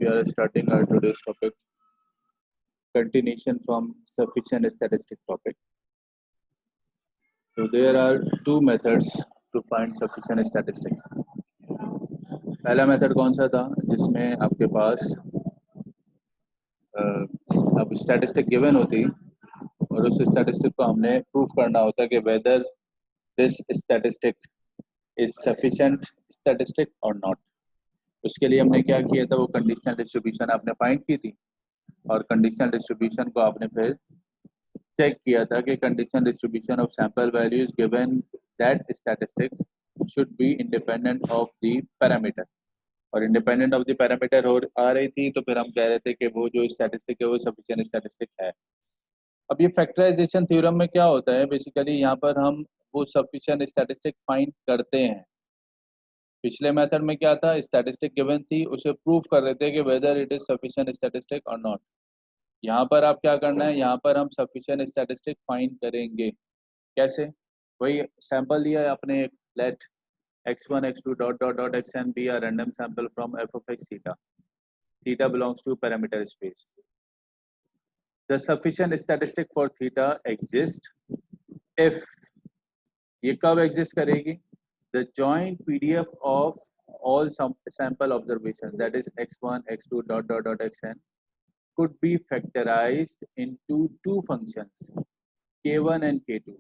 are starting our today's topic, continuation from sufficient statistic topic. So there are two methods to find sufficient statistic. पहला method कौन सा था जिसमें आपके पास अब स्टैटिस्टिक गिवन होती और उस स्टैटिस्टिक को हमने प्रूफ करना होता कि whether this statistic is sufficient statistic और नॉट। उसके लिए हमने क्या किया था, वो कंडीशनल डिस्ट्रीब्यूशन आपने फाइंड की थी और कंडीशनल डिस्ट्रीब्यूशन को आपने फिर चेक किया था कि conditional distribution of sample values given that statistic should be independent of the parameter, और इंडिपेंडेंट ऑफ द पैरामीटर हो आ रही थी तो फिर हम कह रहे थे कि वो जो स्टैटिस्टिक है वो सफिशिएंट स्टैटिस्टिक है। अब ये फैक्टराइजेशन थ्योरम में क्या होता है, बेसिकली यहाँ पर हम वो सफिशिएंट स्टैटिस्टिक फाइंड करते हैं। पिछले मेथड में क्या था, स्टैटिस्टिक गिवन थी, उसे प्रूफ कर रहे थे कि whether it is sufficient statistic और नॉट। यहाँ पर आप क्या करना है, यहाँ पर हम सफिशिएंट स्टैटिस्टिक फाइंड करेंगे। कैसे? वही सैंपल लिया है आपने, let x1 x2 dot dot dot xn be a random sample from f of x theta. Theta belongs to parameter space. The sufficient statistic for theta exists if, ये कब exist करेगी, the joint PDF of all sample observations, that is x1 x2 dot dot dot xn, could be factorized into two functions k1 and k2.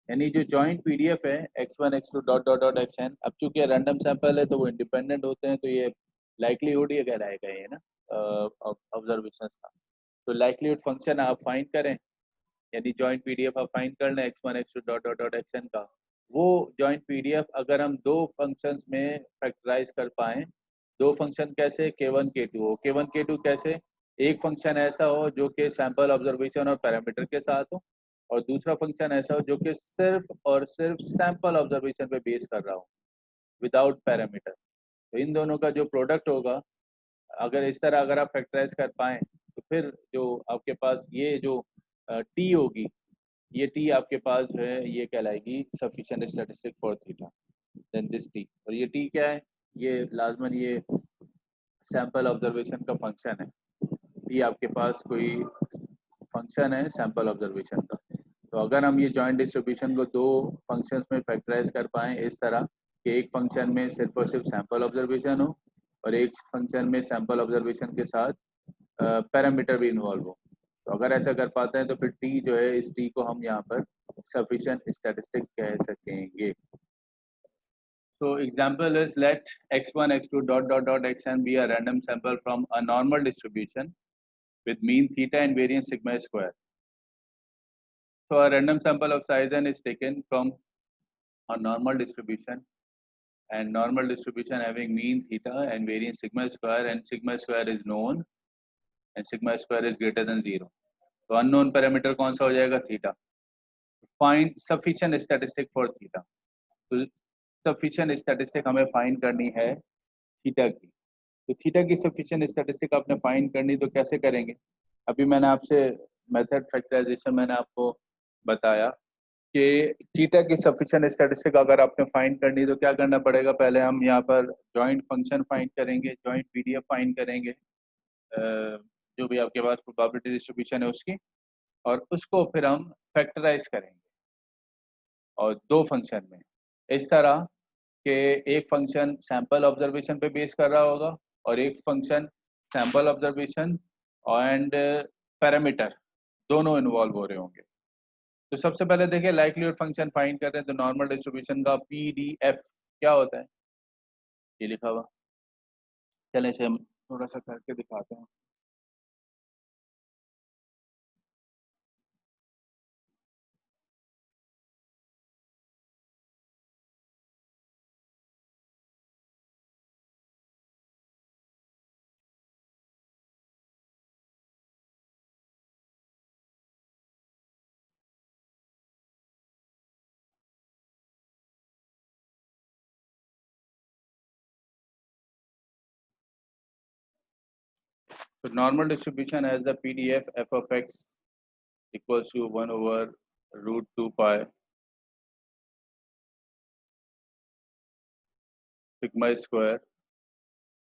यानी जो joint PDF है x1 x2 dot dot dot xn, अब चूंकि random sample है तो वो independent होते हैं, तो ये लाइक्लीहुड ये कहलाएगा ये ना ऑब्जर्वेशंस का। तो लाइक्लीहुड फंक्शन आप फाइंड करें, यानी जॉइंट पीडीएफ आप फाइंड कर लें x1 x2 dot dot dot xn का। वो जॉइंट पीडीएफ अगर हम दो फंक्शंस में फैक्टराइज कर पाएं, दो फंक्शन कैसे, k1 k2 हो। k1 k2 कैसे, एक फंक्शन ऐसा हो जो कि सैंपल ऑब्जर्वेशन और पैरामीटर के साथ हो, और दूसरा फंक्शन ऐसा हो जो कि सिर्फ और सिर्फ सैंपल ऑब्जर्वेशन पे बेस कर रहा हो विदाउट पैरामीटर। तो इन दोनों का जो प्रोडक्ट होगा, अगर इस तरह अगर आप फैक्टराइज कर पाएं तो फिर जो आपके पास ये जो टी होगी, ये टी आपके पास जो है ये कहलाएगी sufficient statistic for theta. Then this T, और ये टी क्या है, ये लाजमन ये सैंपल ऑब्जर्वेशन का फंक्शन है। टी आपके पास कोई फंक्शन है सैंपल ऑब्जर्वेशन का। तो अगर हम ये जॉइंट डिस्ट्रीब्यूशन को दो फंक्शंस में फैक्टराइज कर पाएं इस तरह कि एक फंक्शन में सिर्फ और सिर्फ सैंपल ऑब्जर्वेशन हो और एक फंक्शन में सैंपल ऑब्जर्वेशन के साथ पैरामीटर भी इन्वॉल्व हो, तो अगर ऐसा कर पाते हैं तो फिर टी जो है, इस टी को हम यहाँ पर सफिशिएंट स्टैटिस्टिक कह सकेंगे। So example is let x1 x2 dot dot dot xn be a random sample from a normal distribution with mean theta and variance sigma square. So a random sample of size n is taken from a normal distribution, and normal distribution having mean theta and variance sigma square, and sigma square is known and sigma square is greater than 0. तो unknown parameter कौन सा हो जाएगा, theta. Find sufficient statistic for theta. तो sufficient statistic हमें find करनी है theta की। तो थीटा की सफिशिएंट स्टैटिस्टिक आपने फाइंड करनी, तो कैसे करेंगे? अभी मैंने आपसे मेथड फैक्टराइजेशन मैंने आपको बताया कि थीटा की सफिशिएंट स्टैटिस्टिक अगर आपने फाइंड करनी तो क्या करना पड़ेगा, पहले हम यहाँ पर जॉइंट फंक्शन फाइंड करेंगे, जॉइंट पीडीएफ फाइंड करेंगे, जो भी आपके पास प्रोबेबिलिटी डिस्ट्रीब्यूशन है उसकी, और उसको फिर हम फैक्टराइज करेंगे और दो फंक्शन में, इस तरह कि एक फंक्शन सैंपल ऑब्जर्वेशन पे बेस कर रहा होगा और एक function sample observation and parameter दोनों इन्वॉल्व हो रहे होंगे। तो सबसे पहले देखिए लाइक्लीहुड फंक्शन फाइंड करते हैं, तो नॉर्मल डिस्ट्रीब्यूशन का पीडीएफ क्या होता है, ये लिखा हुआ, चलें इसे हम थोड़ा सा करके दिखाते हैं। तो normal distribution as the PDF f of x equals to 1 over root 2 pi sigma square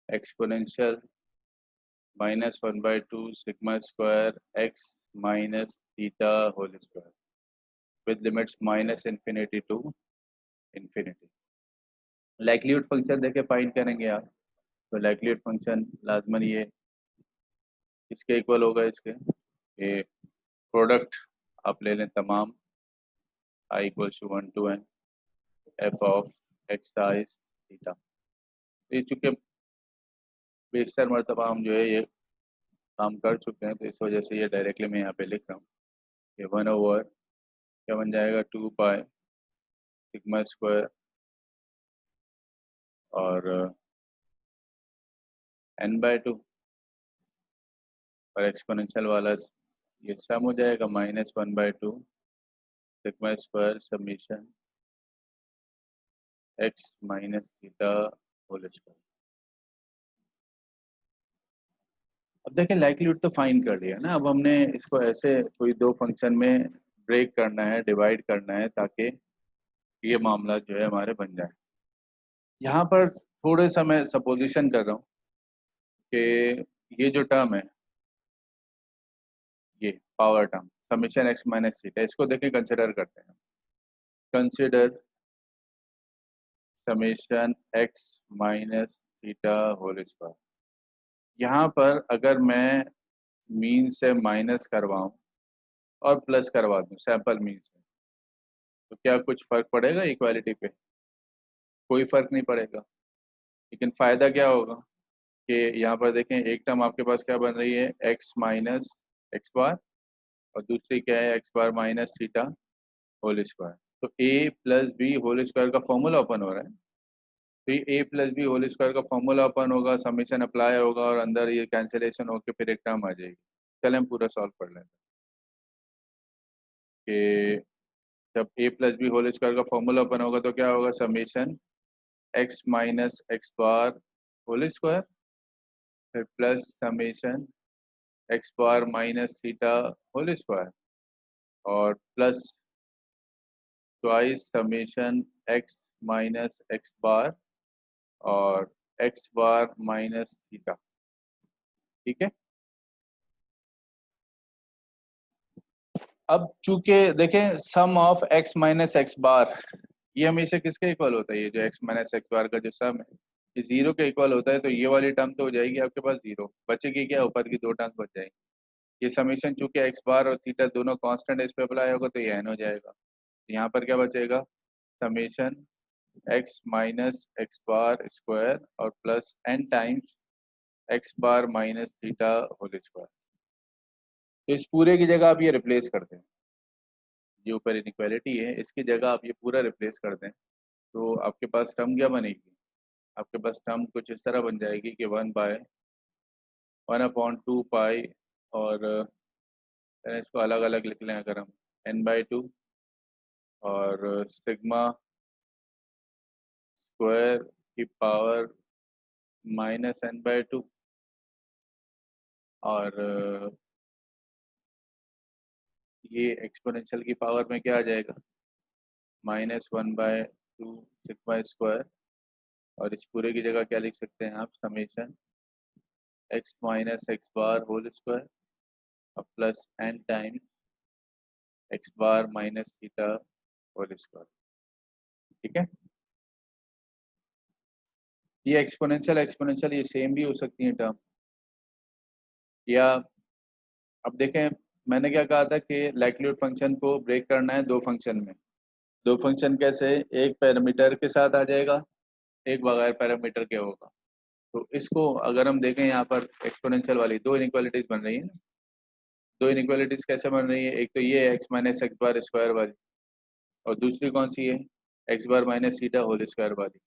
exponential -1/2 sigma square x minus theta whole square with limits -infinity to infinity. Likelihood function देके फाइंड करेंगे आप, तो likelihood function लाजमन ये इसके equal होगा, इसके ये product आप ले लें तमाम I = 1 to n f of x is theta. ये चूँकि बेशतर मरतबा हम जो है ये काम कर चुके हैं, तो इस वजह से ये डायरेक्टली मैं यहाँ पे लिख रहा हूँ। ये 1/, क्या बन जाएगा, 2 पाई सिग्मा स्क्वायर और n/2 और एक्सपोनेंशियल वाला ये सम हो जाएगा -1/2 sigma square summation x minus theta whole square. अब देखें लाइक्लीहुड तो फाइंड कर लिया ना, अब हमने इसको ऐसे कोई दो फंक्शन में ब्रेक करना है, डिवाइड करना है, ताकि ये मामला जो है हमारे बन जाए। यहाँ पर थोड़े सा मैं सपोजिशन कर रहा हूँ कि ये जो टर्म है, ये power term summation x minus theta, इसको देखें कंसिडर करते हैं। Consider summation x minus theta whole square. यहाँ पर अगर मैं मीन से माइनस करवाऊँ और प्लस करवा दूँ सैंपल मीन से, तो क्या कुछ फर्क पड़ेगा इक्वालिटी पे? कोई फर्क नहीं पड़ेगा। लेकिन फ़ायदा क्या होगा कि यहाँ पर देखें एक टर्म आपके पास क्या बन रही है, x माइनस एक्स बार, और दूसरी क्या है, x bar minus theta whole square. तो a plus b whole square का फॉर्मूला ओपन हो रहा है। तो ये a plus b whole square का फॉर्मूला ओपन होगा, समीशन अप्लाई होगा और अंदर ये कैंसिलेशन होकर फिर एक टर्म आ जाएगी। चलें हम पूरा सॉल्व कर लेते हैं कि जब a plus b whole square का फॉर्मूला ओपन होगा तो क्या होगा, summation x minus x bar whole square, फिर plus summation x bar minus theta whole square, और plus twice summation x minus x bar और एक्स बार माइनस थीटा। ठीक है। अब चूंकि देखें सम of x minus x bar ये हमेशा किसके इक्वल होता है, ये जो x माइनस एक्स बार का जो सम है ये 0 के इक्वल होता है। तो ये वाली टर्म तो हो जाएगी आपके पास 0, बचेगी क्या, ऊपर की दो टर्म बच जाएगी। ये समीशन चूंकि एक्स बार और थीटा दोनों कांस्टेंट इस पे अप्लाई होगा तो ये n हो जाएगा। यहाँ पर क्या बचेगा, summation x minus x bar square और plus n times x bar minus theta whole square. तो इस पूरे की जगह आप ये रिप्लेस कर दें, जो ऊपर इनइक्वालिटी है इसकी जगह आप ये पूरा रिप्लेस कर दें, तो आपके पास टर्म क्या बनेगी, आपके पास टर्म कुछ इस तरह बन जाएगी कि 1/1/2 पाई, और इसको अलग अलग लिख लें अगर हम, n/2 और सिग्मा स्क्वायर की पावर -n/2 और ये एक्सपोनेंशियल की पावर में क्या आ जाएगा, -1/2 सिग्मा स्क्वायर, और इस पूरे की जगह क्या लिख सकते हैं आप, summation x minus x bar whole square और plus n times x bar minus theta whole square. ठीक है। ये एक्सपोनेंशियल एक्सपोनेंशियल ये सेम भी हो सकती है टर्म, या अब देखें मैंने क्या कहा था कि लाइक्लीहुड फंक्शन को ब्रेक करना है दो फंक्शन में। दो फंक्शन कैसे, एक पैरामीटर के साथ आ जाएगा, एक बगैर पैरामीटर के होगा। तो इसको अगर हम देखें यहाँ पर एक्सपोनेंशियल वाली दो इनइक्वालिटीज बन रही है ना, दो इनइक्वालिटीज कैसे बन रही है, एक तो ये x minus x bar square वाली, और दूसरी कौन सी है, x bar minus theta whole square वाली।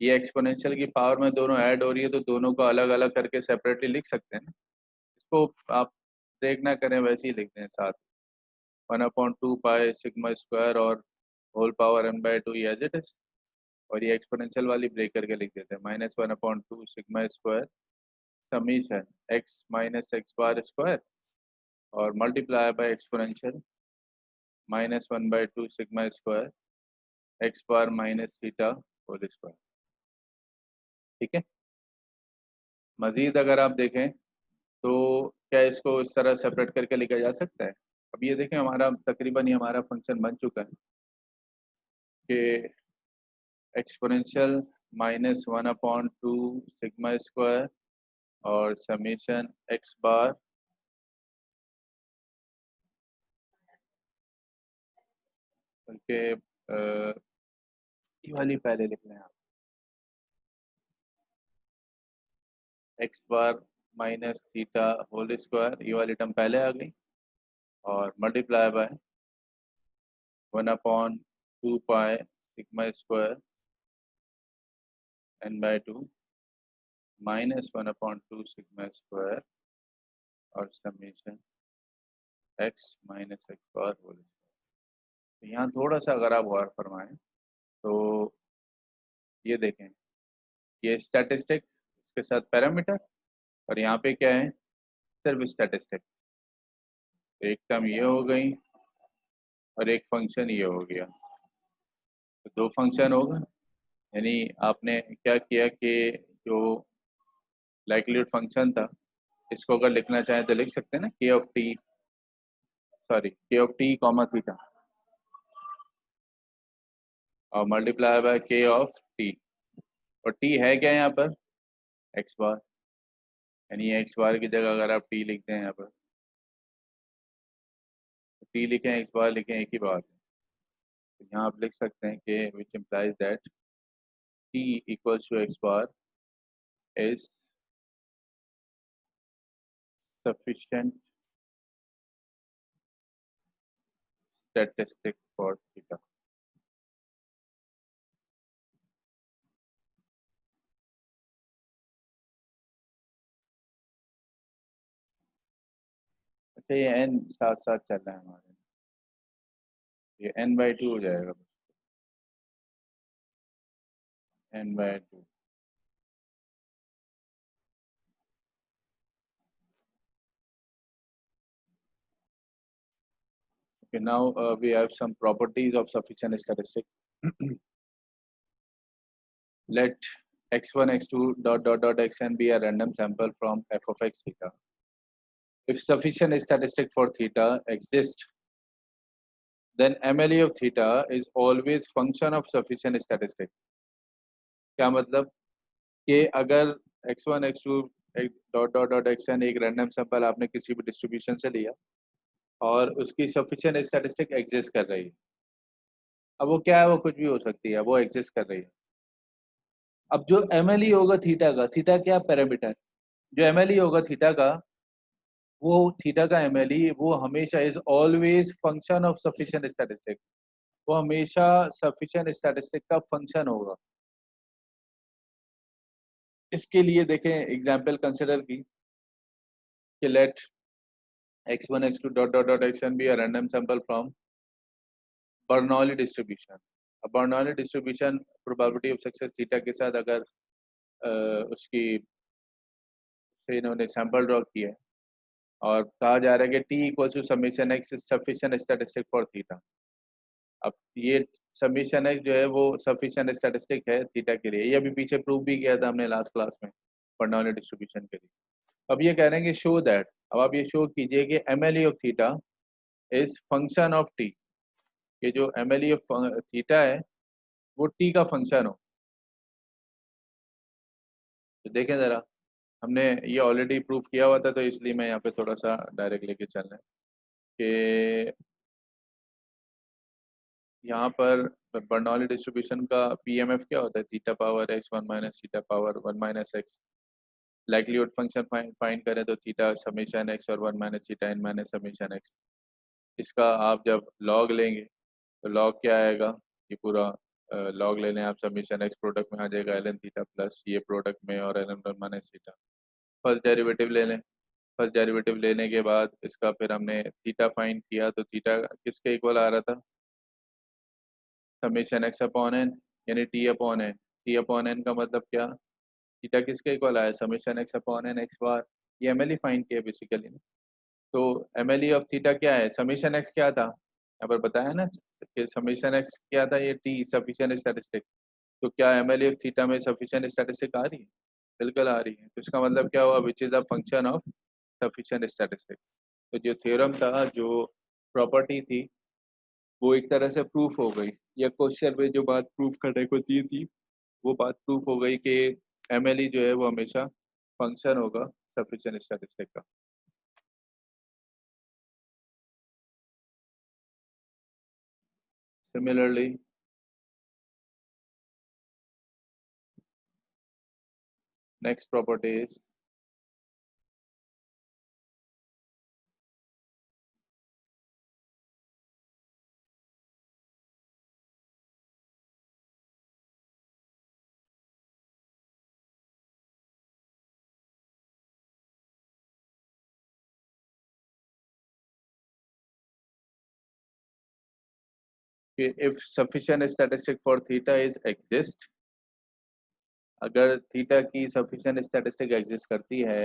ये एक्सपोनेंशियल की पावर में दोनों ऐड हो रही है, तो दोनों को अलग अलग करके सेपरेटली लिख सकते हैं ना। इसको आप ब्रेक ना करें, वैसे ही लिख दें साथ, 1/2 पाई सिग्मा स्क्वायर और whole power n/2 as it is, और ये एक्सपोनेंशियल वाली ब्रेक करके लिख देते हैं, -1/2 sigma square summation x minus x bar square और multiply by exponential -1/2 sigma square x bar minus theta whole square. ठीक है। मजीद अगर आप देखें तो क्या इसको इस तरह सेपरेट करके लिखा जा सकता है? अब ये देखें हमारा तकरीबन ये हमारा फंक्शन बन चुका है कि एक्सपोनेंशियल -1/2 सिग्मा स्क्वायर और समेशन एक्स बार बल्कि ये वाली पहले लिख लें आप, x bar minus theta whole square, ये वाली टर्म पहले आ गई, और multiply by 1/2 pi sigma square n/2 -1/2 sigma square और summation x minus x bar whole square. तो यहाँ थोड़ा सा अगर आप गौर फरमाएं तो ये देखें, ये स्टैटिस्टिक इसके साथ पैरामीटर, और यहाँ पे क्या है, सिर्फ स्टैटिस्टिक। एक टर्म ये हो गई और एक फंक्शन ये हो गया, तो दो फंक्शन होगा। यानी आपने क्या किया कि जो लाइक्लीहुड फंक्शन था इसको अगर लिखना चाहें तो लिख सकते हैं ना, के ऑफ टी, सॉरी के ऑफ टी कॉमा थीटा और मल्टीप्लाई बाय के ऑफ टी, और टी है क्या यहाँ पर, एक्स बार। यानी एक्स बार की जगह अगर आप टी लिखते हैं यहाँ पर, टी लिखें एक्स बार लिखें एक ही बात है। तो यहाँ आप लिख सकते हैं कि which implies that t equals to x bar is sufficient statistic for theta। अच्छा ये n साथ साथ चल रहा है हमारे, ये n/2 हो जाएगा, n/2। Okay, now we have some properties of sufficient statistic. Let x1, x2, xn be a random sample from f of x theta. If sufficient statistic for theta exists, then MLE of theta is always function of sufficient statistic. क्या मतलब कि अगर x1, x2, xn एक random sample आपने किसी भी distribution से लिया और उसकी सफिशिएंट स्टैटिस्टिक एग्जिस्ट कर रही है, अब वो क्या है, वो कुछ भी हो सकती है, वो एग्जिस्ट कर रही है। अब जो MLE होगा थीटा का, थीटा क्या पैरामीटर, जो MLE होगा थीटा का, वो थीटा का MLE वो हमेशा is always function of sufficient statistic, वो हमेशा सफिशिएंट स्टैटिस्टिक का फंक्शन होगा। इसके लिए देखें एग्जांपल कंसिडर की कि let x1, x2, xn be a random sample from Bernoulli distribution. अब Bernoulli distribution probability of success theta के साथ अगर उसकी से इन्होंने सैंपल ड्रॉ किया है और कहा जा रहा है कि t equal to summation x is sufficient statistic for theta. अब ये समीशन एक्स जो है वो सफिशिएंट स्टैटिस्टिक है थीटा के लिए, ये अभी पीछे प्रूव भी किया था हमने लास्ट क्लास में बर्नौली डिस्ट्रीब्यूशन के लिए। अब ये कह रहे हैं कि शो दैट, अब आप ये शो कीजिए कि MLE of theta is function of T, ये जो MLE ऑफ थीटा है वो टी का फंक्शन हो। तो देखें ज़रा, हमने ये ऑलरेडी प्रूफ किया हुआ था, तो इसलिए मैं यहाँ पे थोड़ा सा डायरेक्ट लेके चल रहा है कि यहाँ पर बर्नौली डिस्ट्रीब्यूशन का PMF क्या होता है, theta power x 1 minus theta power 1 minus x. Likelihood function find करें तो थीटा समेशन x और 1 minus theta n minus summation x। इसका आप जब लॉग लेंगे तो लॉग क्या आएगा, ये पूरा लॉग ले लें आप, समेशन एक्स प्रोडक्ट में आ जाएगा ln थीटा प्लस ये प्रोडक्ट में और ln 1 minus theta. First derivative ले लें, फर्स्ट डेरिवेटिव लेने के बाद इसका फिर हमने थीटा फाइंड किया, तो थीटा किसके इक्वल आ रहा था, समेशन एक्स अपॉन एन, यानी T upon n. T upon n का मतलब क्या, थीटा किसके इक्वल आया, summation x upon n x bar. ये MLE फाइंड किया बेसिकली। तो MLE ऑफ थीटा क्या है, समेशन एक्स क्या था यहाँ पर बताया ना कि समेशन एक्स क्या था, ये टी सफिशिएंट स्टैटिस्टिक। तो क्या MLE ऑफ थीटा में सफिशिएंट स्टैटिस्टिक आ रही है, बिल्कुल आ रही है। तो इसका मतलब क्या हुआ, which is a function of sufficient statistic. तो जो थ्योरम था, जो प्रॉपर्टी थी, वो एक तरह से प्रूफ हो गई, या क्वेश्चन में जो बात प्रूफ करने को दी थी वो बात प्रूफ हो गई कि एमएलई जो है वो हमेशा फंक्शन होगा सफिशिएंट स्टैटिस्टिक का। सिमिलरली नेक्स्ट प्रॉपर्टी इज कि if sufficient statistic for theta is exist, अगर थीटा की सफिशिएंट स्टैटिस्टिक एग्जिस्ट करती है,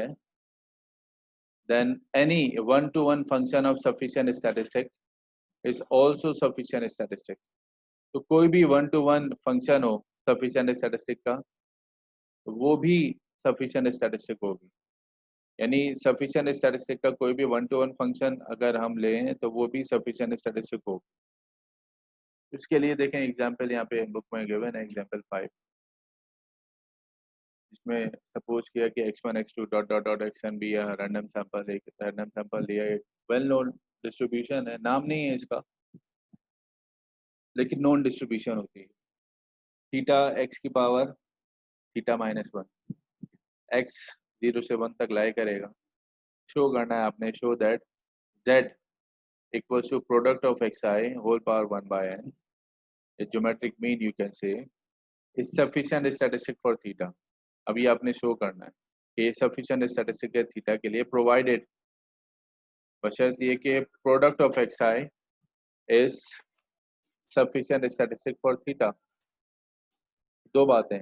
then any one-to-one function of sufficient statistic is also sufficient statistic। तो कोई भी वन टू वन फंक्शन हो सफिशिएंट स्टैटिस्टिक का, वो भी सफिशिएंट स्टैटिस्टिक होगी। यानी सफिशिएंट स्टैटिस्टिक का कोई भी वन टू वन फंक्शन अगर हम लें तो वो भी सफिशिएंट स्टैटिस्टिक होगी। इसके लिए देखें एग्जांपल यहाँ पे बुक में गिवन है, एग्जांपल 5, जिसमें सपोज किया कि x1 x2 dot dot dot xn भी है, रैंडम सैंपल, एक रैंडम सैंपल लिया, एक वेल नोन डिस्ट्रीब्यूशन है, नाम नहीं है इसका लेकिन नॉन डिस्ट्रीब्यूशन होती है। थीटा एक्स की power theta minus one, x 0 से 1 तक लाई करेगा। शो करना है आपने, show that z equals to product of x i whole power 1 by n, geometric mean you can say, is sufficient statistic for theta. अभी आपने show करना है कि सफिशिएंट स्टैटिस्टिक है थीटा के लिए, प्रोवाइडेड, बशर्ते ये कि product of x I is sufficient statistic for theta. दो बातें,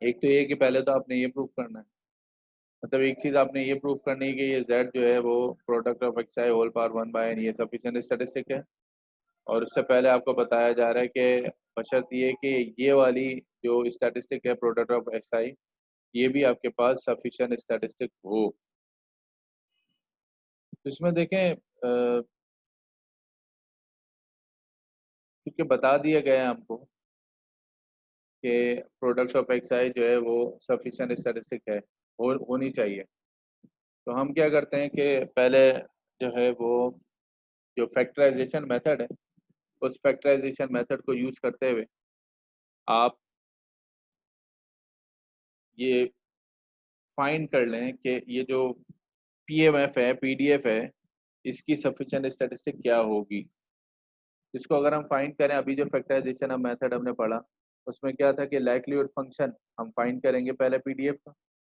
एक तो ये कि पहले तो आपने ये प्रूव करना है, मतलब एक चीज आपने ये प्रूव करनी है कि ये z जो है वो product of x i whole power 1 by n ये सफिशिएंट स्टैटिस्टिक है। और उससे पहले आपको बताया जा रहा है कि बशर्ते ये कि ये वाली जो स्टैटिस्टिक है प्रोडक्ट ऑफ एक्स आई, ये भी आपके पास सफिशिएंट स्टैटिस्टिक हो। तो इसमें देखें क्योंकि बता दिया गया है हमको कि प्रोडक्ट ऑफ एक्स आई जो है वो सफिशिएंट स्टैटिस्टिक है, होनी चाहिए। तो हम क्या करते हैं कि पहले जो है वो जो फैक्टराइजेशन मेथड है, उस फैक्टराइजेशन मेथड को यूज करते हुए आप ये फाइंड कर लें कि ये जो पीएमएफ है, पीडीएफ है, इसकी सफिशिएंट स्टैटिस्टिक क्या होगी। इसको अगर हम फाइंड करें, अभी जो फैक्टराइजेशन मेथड हमने पढ़ा उसमें क्या था कि लाइक्लीहुड फंक्शन हम फाइंड करेंगे पहले पीडीएफ का,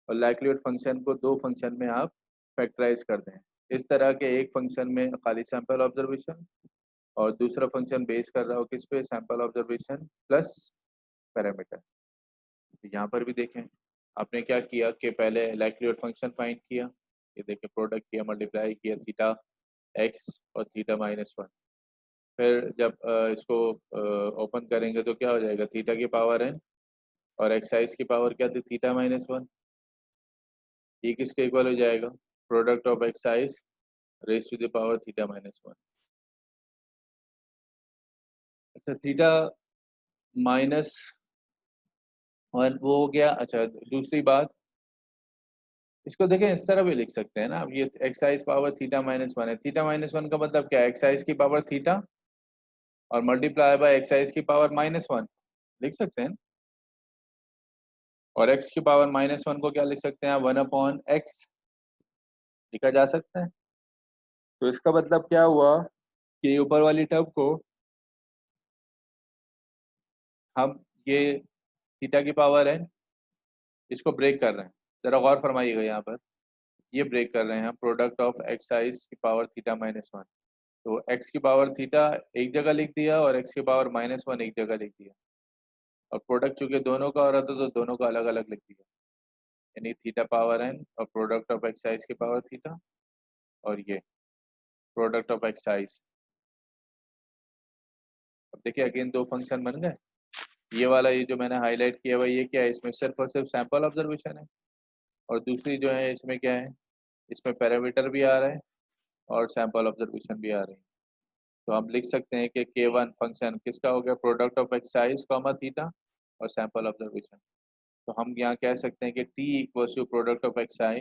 और लाइक्लीहुड फंक्शन को दो फंक्शन में आप फैक्टराइज कर दें। इस तरह के एक फंक्शन में खाली सैंपल ऑब्जर्वेशन और दूसरा फंक्शन बेस कर रहा हो किस पे, सैंपल ऑब्जर्वेशन प्लस पैरामीटर। तो यहाँ पर भी देखें आपने क्या किया कि पहले लाइक्लीहुड फंक्शन फाइंड किया, ये देखें प्रोडक्ट किया, मल्टीप्लाई किया थीटा एक्स और थीटा माइनस वन। फिर जब इसको ओपन करेंगे तो क्या हो जाएगा, थीटा की पावर है और एक्साइज की पावर क्या थी, थीटा माइनस वन। ये किसके इक्वल हो जाएगा, product of x i's raise to the power theta minus one. अच्छा, थीटा माइनस वन वो हो गया। अच्छा, दूसरी बात, इसको देखें इस तरह भी लिख सकते हैं ना, अब ये excise power theta minus one है, थीटा माइनस वन का मतलब क्या है, एक्साइज की पावर थीटा और मल्टीप्लाई बाय एक्साइज की पावर माइनस वन लिख सकते हैं। और एक्स की पावर माइनस वन को क्या लिख सकते हैं, वन अपॉन एक्स लिखा जा सकता है। तो इसका मतलब क्या हुआ कि ऊपर वाली टर्म को हम ये थीटा की पावर है इसको ब्रेक कर रहे हैं, जरा गौर फरमाइएगा यहाँ पर, ये ब्रेक कर रहे हैं प्रोडक्ट ऑफ एक्साइज की पावर थीटा माइनस वन। तो एक्स की पावर थीटा एक जगह लिख दिया और एक्स की पावर माइनस वन एक जगह लिख दिया, और प्रोडक्ट चूंकि दोनों का हो रहा था तो दोनों का अलग अलग लिख दिया, यानी थीटा पावर एन और प्रोडक्ट ऑफ एक्साइज की पावर थीटा और ये प्रोडक्ट ऑफ एक्साइज। अब देखिए अगेन दो फंक्शन बन गए। ये वाला ये जो मैंने हाईलाइट किया हुआ ये क्या है, इसमें सिर्फ और सिर्फ सैंपल ऑब्जर्वेशन है, और दूसरी जो है इसमें क्या है, इसमें पैरामीटर भी आ रहा है और सैंपल ऑब्जर्वेशन भी आ रही है। तो हम लिख सकते हैं कि K1 फंक्शन किसका हो गया, product of x i comma theta और सैंपल ऑब्जर्वेशन। तो हम यहाँ कह सकते हैं कि T equals to product of x i,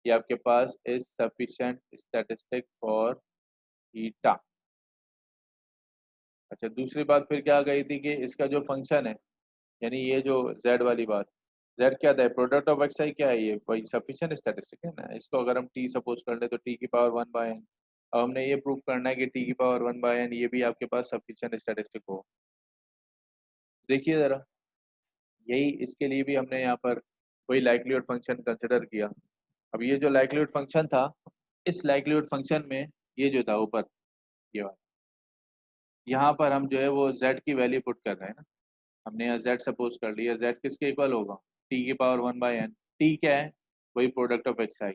ये आपके पास is sufficient statistic for theta. अच्छा, दूसरी बात फिर क्या गई थी कि इसका जो फंक्शन है, यानी ये जो z वाली बात, z क्या था, प्रोडक्ट ऑफ एक्साई क्या है, ये वही सफिशिएंट स्टैटिस्टिक है ना। इसको अगर हम t सपोज कर ले तो t की पावर 1/n। अब हमने ये प्रूव करना है कि t की पावर 1/n ये भी आपके पास सफिशिएंट स्टैटिस्टिक हो। देखिए जरा, यही इसके लिए भी हमने यहाँ पर वही लाइक्लीहुड फंक्शन कंसिडर किया। अब ये जो लाइक्लीहुड फंक्शन था, इस लाइक्लीहुड फंक्शन में ये जो था ऊपर ये वाला, यहाँ पर हम जो है वो z की वैल्यू पुट कर रहे हैं ना। हमने यहाँ z सपोज कर लिया, z किसके इक्वल होगा, t की पावर 1/n। t क्या है, वही प्रोडक्ट ऑफ एक्स आई,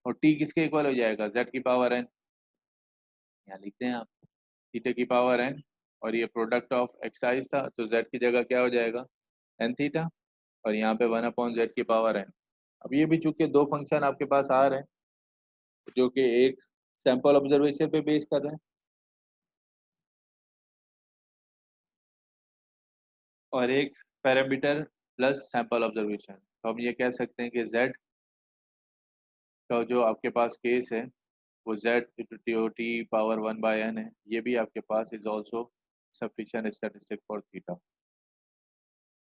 और t किसके इक्वल हो जाएगा, z की पावर n। यहाँ लिखते हैं आप थीटा की पावर n, और ये प्रोडक्ट ऑफ एक्साइज था तो z की जगह क्या हो जाएगा, n थीटा, और यहाँ पे 1/z की पावर n। अब ये भी चूंकि दो फंक्शन आपके पास आ रहे हैं जो कि एक सैंपल ऑब्जर्वेशन पे बेस कर रहे हैं और एक पैरामीटर प्लस सैंपल ऑब्जर्वेशन, तो हम ये कह सकते हैं कि z का जो आपके पास केस है वो z into T power 1/n है, ये भी आपके पास is also sufficient statistic for theta.